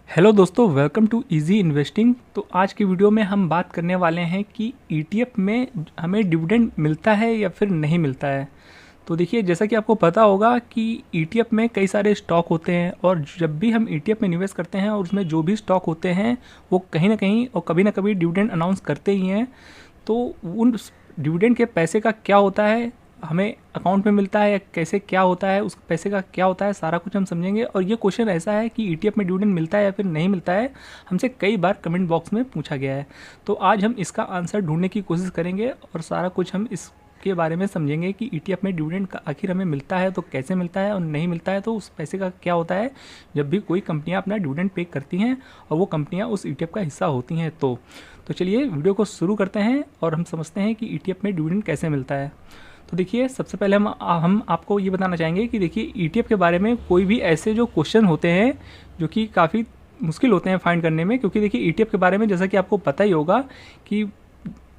Hello दोस्तों, welcome to easy investing. तो आज की वीडियो में हम बात करने वाले हैं कि ईटीएफ में हमें डिविडेंड मिलता है या फिर नहीं मिलता है। तो देखिए, जैसा कि आपको पता होगा कि ईटीएफ में कई सारे स्टॉक होते हैं और जब भी हम ईटीएफ में निवेश करते हैं और उसमें जो भी स्टॉक होते हैं वो कहीं ना कहीं और कभी ना कभी डिविडेंड अनाउंस करते ही हैं। तो उन डिविडेंड के पैसे का क्या होता है, हमें अकाउंट में मिलता है या कैसे क्या होता है, उस पैसे का क्या होता है, सारा कुछ हम समझेंगे। और ये क्वेश्चन ऐसा है कि ईटीएफ में डिविडेंड मिलता है या फिर नहीं मिलता है, हमसे कई बार कमेंट बॉक्स में पूछा गया है। तो आज हम इसका आंसर ढूंढने की कोशिश करेंगे और सारा कुछ हम इसके बारे में समझेंगे कि ईटीएफ में डिविडेंड का आखिर हमें मिलता है तो कैसे मिलता है, और नहीं मिलता है तो उस पैसे का क्या होता है जब भी कोई कंपनियां अपना डिविडेंड पे करती हैं और वो कंपनियां उस ईटीएफ का हिस्सा होती हैं। तो चलिए वीडियो को शुरू करते हैं और हम समझते हैं कि ईटीएफ में डिविडेंड कैसे मिलता है। तो देखिए, सबसे पहले हम आपको ये बताना चाहेंगे कि देखिए, ईटीएफ के बारे में कोई भी ऐसे जो क्वेश्चन होते हैं जो कि काफ़ी मुश्किल होते हैं फाइंड करने में, क्योंकि देखिए ईटीएफ के बारे में जैसा कि आपको पता ही होगा कि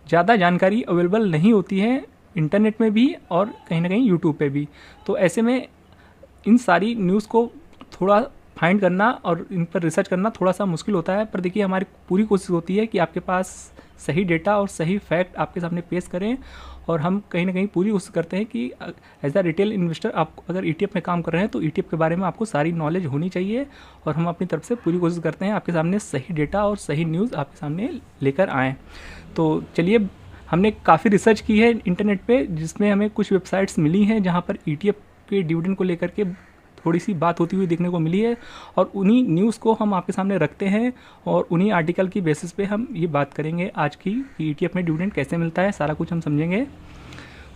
ज़्यादा जानकारी अवेलेबल नहीं होती है इंटरनेट में भी और कहीं ना कहीं यूट्यूब पे भी। तो ऐसे में इन सारी न्यूज़ को थोड़ा फाइंड करना और इन पर रिसर्च करना थोड़ा सा मुश्किल होता है। पर देखिए, हमारी पूरी कोशिश होती है कि आपके पास सही डेटा और सही फैक्ट आपके सामने पेश करें, और हम कहीं ना कहीं पूरी कोशिश करते हैं कि एज अ रिटेल इन्वेस्टर आप अगर ईटीएफ में काम कर रहे हैं तो ईटीएफ के बारे में आपको सारी नॉलेज होनी चाहिए, और हम अपनी तरफ से पूरी कोशिश करते हैं आपके सामने सही डेटा और सही न्यूज़ आपके सामने लेकर आएँ। तो चलिए, हमने काफ़ी रिसर्च की है इंटरनेट पे, जिसमें हमें कुछ वेबसाइट्स मिली हैं जहाँ पर ईटीएफ के डिविडेंड को लेकर के थोड़ी सी बात होती हुई देखने को मिली है, और उन्हीं न्यूज़ को हम आपके सामने रखते हैं और उन्हीं आर्टिकल की बेसिस पे हम ये बात करेंगे आज की कि ईटीएफ में डिविडेंड कैसे मिलता है, सारा कुछ हम समझेंगे।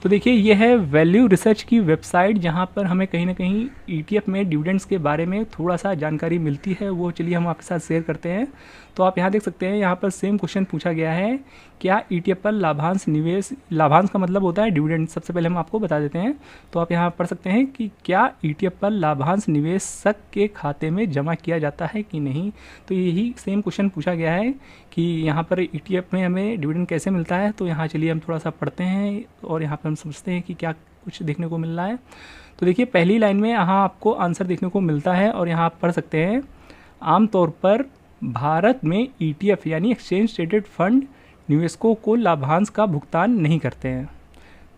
तो देखिए, ये है वैल्यू रिसर्च की वेबसाइट जहाँ पर हमें कहीं ना कहीं ईटीएफ में डिविडेंड्स के बारे में थोड़ा सा जानकारी मिलती है। वो चलिए हम आपके साथ शेयर करते हैं। तो आप यहाँ देख सकते हैं, यहाँ पर सेम क्वेश्चन पूछा गया है, क्या ईटीएफ पर लाभांश निवेश, लाभांश का मतलब होता है डिविडेंड, सबसे पहले हम आपको बता देते हैं। तो आप यहाँ पढ़ सकते हैं कि क्या ईटीएफ पर लाभांश निवेशक के खाते में जमा किया जाता है कि नहीं। तो यही सेम क्वेश्चन पूछा गया है कि यहाँ पर ईटीएफ में हमें डिविडेंड कैसे मिलता है। तो यहाँ चलिए हम थोड़ा सा पढ़ते हैं और यहाँ पर हम समझते हैं कि क्या कुछ देखने को मिल रहा है। तो देखिए, पहली लाइन में यहाँ आपको आंसर देखने को मिलता है और यहाँ आप पढ़ सकते हैं, आमतौर पर भारत में ईटीएफ यानी एक्सचेंज ट्रेडेड फंड निवेशकों को लाभांश का भुगतान नहीं करते हैं।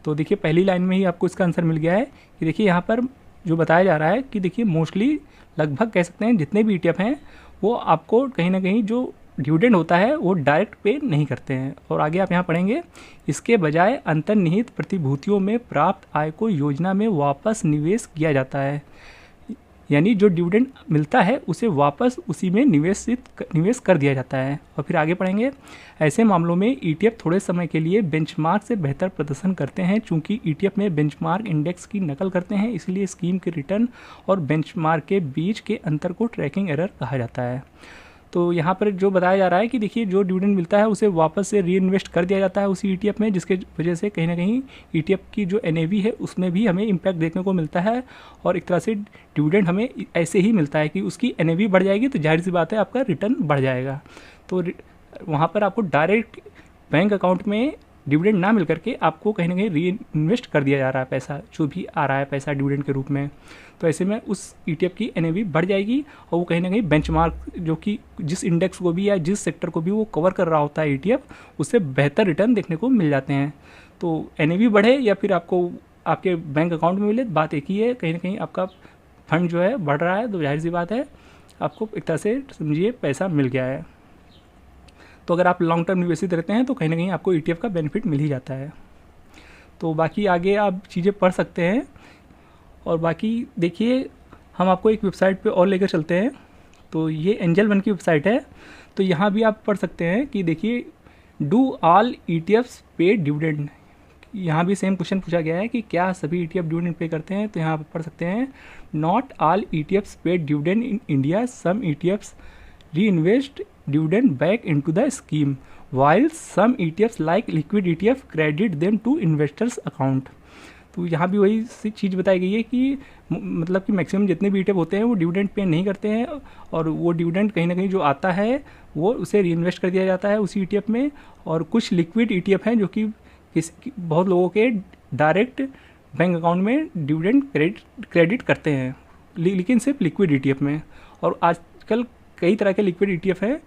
तो देखिए, पहली लाइन में ही आपको इसका आंसर मिल गया है कि देखिए यहाँ पर जो बताया जा रहा है कि देखिए मोस्टली लगभग कह सकते हैं जितने भी ईटीएफ हैं वो आपको कहीं ना कहीं जो डिविडेंड होता है वो डायरेक्ट पे नहीं करते हैं। और आगे आप यहाँ पढ़ेंगे, इसके बजाय अंतर्निहित प्रतिभूतियों में प्राप्त आय को योजना में वापस निवेश किया जाता है, यानी जो डिविडेंड मिलता है उसे वापस उसी में निवेश कर दिया जाता है। और फिर आगे पढ़ेंगे, ऐसे मामलों में ईटीएफ थोड़े समय के लिए बेंचमार्क से बेहतर प्रदर्शन करते हैं। चूंकि ईटीएफ में बेंचमार्क इंडेक्स की नकल करते हैं, इसलिए स्कीम के रिटर्न और बेंचमार्क के बीच के अंतर को ट्रैकिंग एरर कहा जाता है। तो यहाँ पर जो बताया जा रहा है कि देखिए, जो डिविडेंड मिलता है उसे वापस से री इन्वेस्ट कर दिया जाता है उसी ईटीएफ में, जिसके वजह से कहीं ना कहीं ईटीएफ की जो एनएवी है उसमें भी हमें इम्पैक्ट देखने को मिलता है। और एक तरह से डिविडेंड हमें ऐसे ही मिलता है कि उसकी एनएवी बढ़ जाएगी तो जाहिर सी बात है आपका रिटर्न बढ़ जाएगा। तो वहाँ पर आपको डायरेक्ट बैंक अकाउंट में डिविडेंड ना मिल करके आपको कहीं ना कहीं री इन्वेस्ट कर दिया जा रहा है पैसा, जो भी आ रहा है पैसा डिविडेंड के रूप में। तो ऐसे में उस ईटीएफ की एनएवी बढ़ जाएगी और वो कहीं ना कहीं बेंचमार्क, जो कि जिस इंडेक्स को भी या जिस सेक्टर को भी वो कवर कर रहा होता है ईटीएफ, उससे बेहतर रिटर्न देखने को मिल जाते हैं। तो एनएवी बढ़े या फिर आपको आपके बैंक अकाउंट में मिले, बात एक ही है, कहीं ना कहीं आपका फंड जो है बढ़ रहा है, तो जाहिर सी बात है आपको एक तरह से समझिए पैसा मिल गया है। तो अगर आप लॉन्ग टर्म निवेशित रहते हैं तो कहीं ना कहीं आपको ईटीएफ का बेनिफिट मिल ही जाता है। तो बाकी आगे आप चीज़ें पढ़ सकते हैं। और बाकी देखिए, हम आपको एक वेबसाइट पे और लेकर चलते हैं। तो ये एंजल वन की वेबसाइट है। तो यहाँ भी आप पढ़ सकते हैं कि देखिए, do all ETFs pay dividend. यहाँ भी सेम क्वेश्चन पूछा गया है कि क्या सभी ईटीएफ डिविडेंड पे करते हैं। तो यहाँ पर पढ़ सकते हैं, not all ETFs pay dividend in India, some ETFs reinvest dividend back into the scheme, while some ETFs like liquid ETF credit them to investors account। तो यहाँ भी वही सी चीज़ बताई गई है कि मतलब कि मैक्सिमम जितने भी ETF होते हैं वो डिविडेंड पे नहीं करते हैं, और वो डिविडेंड कहीं ना कहीं जो आता है वो उसे री इन्वेस्ट कर दिया जाता है उसी ETF में। और कुछ लिक्विड ETF हैं जो कि बहुत लोगों के डायरेक्ट बैंक अकाउंट में डिविडेंड क्रेडिट करते हैं, लेकिन सिर्फ लिक्विड ETF में। और आजकल कई तरह के लिक्विड ETF हैं,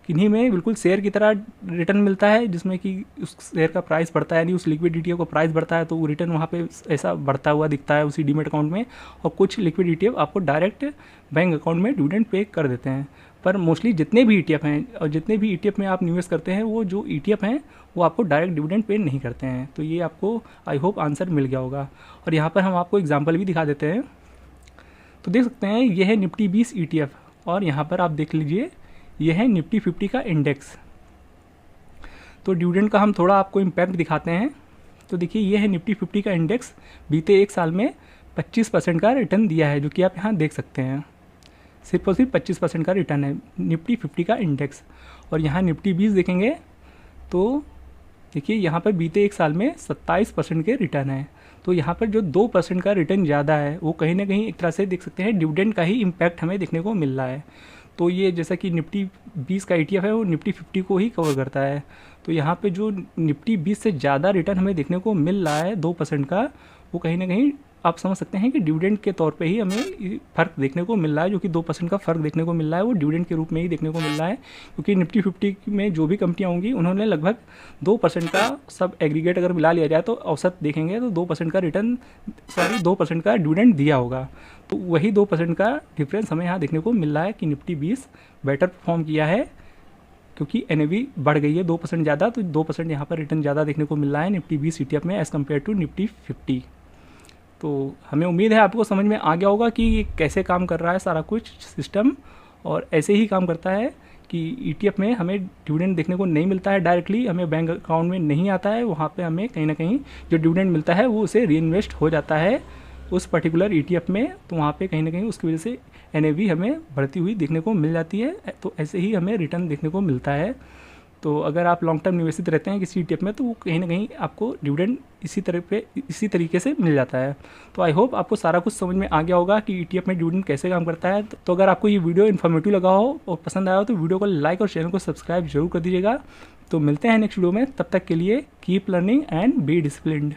किन्हीं में बिल्कुल शेयर की तरह रिटर्न मिलता है, जिसमें कि उस शेयर का प्राइस बढ़ता है, यानी उस लिक्विड ETF का प्राइस बढ़ता है तो वो रिटर्न वहाँ पे ऐसा बढ़ता हुआ दिखता है उसी डीमेट अकाउंट में। और कुछ लिक्विड ETF आपको डायरेक्ट बैंक अकाउंट में डिविडेंड पे कर देते हैं। पर मोस्टली जितने भी ETF हैं और जितने भी ETF में आप निवेश करते हैं, वो जो ETF हैं वो आपको डायरेक्ट डिविडेंड पे नहीं करते हैं। तो ये आपको आई होप आंसर मिल गया होगा। और यहाँ पर हम आपको एग्जाम्पल भी दिखा देते हैं। तो देख सकते हैं ये है निफ्टी 20 ETF, और यहाँ पर आप देख लीजिए ये है निफ्टी 50 का इंडेक्स। तो डिविडेंड का हम थोड़ा आपको इम्पैक्ट दिखाते हैं। तो देखिए ये है निफ्टी 50 का इंडेक्स, बीते एक साल में 25% का रिटर्न दिया है, जो कि आप यहाँ देख सकते हैं। सिर्फ और सिर्फ 25% का रिटर्न है निफ्टी 50 का इंडेक्स। और यहाँ निफ्टी 20 देखेंगे तो देखिए यहाँ पर बीते एक साल में 27% के रिटर्न है। तो यहाँ पर जो 2% का रिटर्न ज़्यादा है वो कहीं ना कहीं एक तरह से देख सकते हैं डिविडेंड का ही इम्पैक्ट हमें देखने को मिल रहा है। तो ये जैसा कि निफ्टी 20 का ETF है वो निफ्टी 50 को ही कवर करता है। तो यहाँ पे जो निफ्टी 20 से ज़्यादा रिटर्न हमें देखने को मिल रहा है 2% का, वो कहीं ना कहीं आप समझ सकते हैं कि डिविडेंड के तौर पे ही हमें फ़र्क देखने को मिल रहा है। जो कि 2% का फ़र्क देखने को मिल रहा है वो डिविडेंड के रूप में ही देखने को मिल रहा है, क्योंकि निफ्टी 50 में जो भी कंपनियाँ होंगी उन्होंने लगभग 2% का सब एग्रीगेट अगर मिला लिया जाए तो औसत देखेंगे तो 2% का रिटर्न 2% का डिविडेंड दिया होगा। तो वही 2% का डिफरेंस हमें यहाँ देखने को मिल रहा है कि निफ्टी 20 बेटर परफॉर्म किया है, क्योंकि NAV बढ़ गई है 2% ज़्यादा, तो 2% यहाँ पर रिटर्न ज़्यादा देखने को मिल रहा है निफ्टी 20 ETF में एज़ कम्पेयर टू निफ्टी 50। तो हमें उम्मीद है आपको समझ में आ गया होगा कि ये कैसे काम कर रहा है सारा कुछ सिस्टम। और ऐसे ही काम करता है कि ETF में हमें डिविडेंड देखने को नहीं मिलता है डायरेक्टली, हमें बैंक अकाउंट में नहीं आता है, वहाँ पे हमें कहीं ना कहीं जो डिविडेंड मिलता है वो उसे रीइन्वेस्ट हो जाता है उस पर्टिकुलर ETF में। तो वहाँ पे कहीं ना कहीं उसकी वजह से NAV हमें बढ़ती हुई देखने को मिल जाती है। तो ऐसे ही हमें रिटर्न देखने को मिलता है। तो अगर आप लॉन्ग टर्म निवेशित रहते हैं किसी ETF में तो वो कहीं ना कहीं आपको डिविडेंड इसी तरीके से मिल जाता है। तो आई होप आपको सारा कुछ समझ में आ गया होगा कि ETF में डिविडेंड कैसे काम करता है। तो अगर आपको ये वीडियो इन्फॉर्मेटिव लगा हो और पसंद आया हो तो वीडियो को लाइक और चैनल को सब्सक्राइब जरूर कर दीजिएगा। तो मिलते हैं नेक्स्ट वीडियो में, तब तक के लिए keep learning and be disciplined.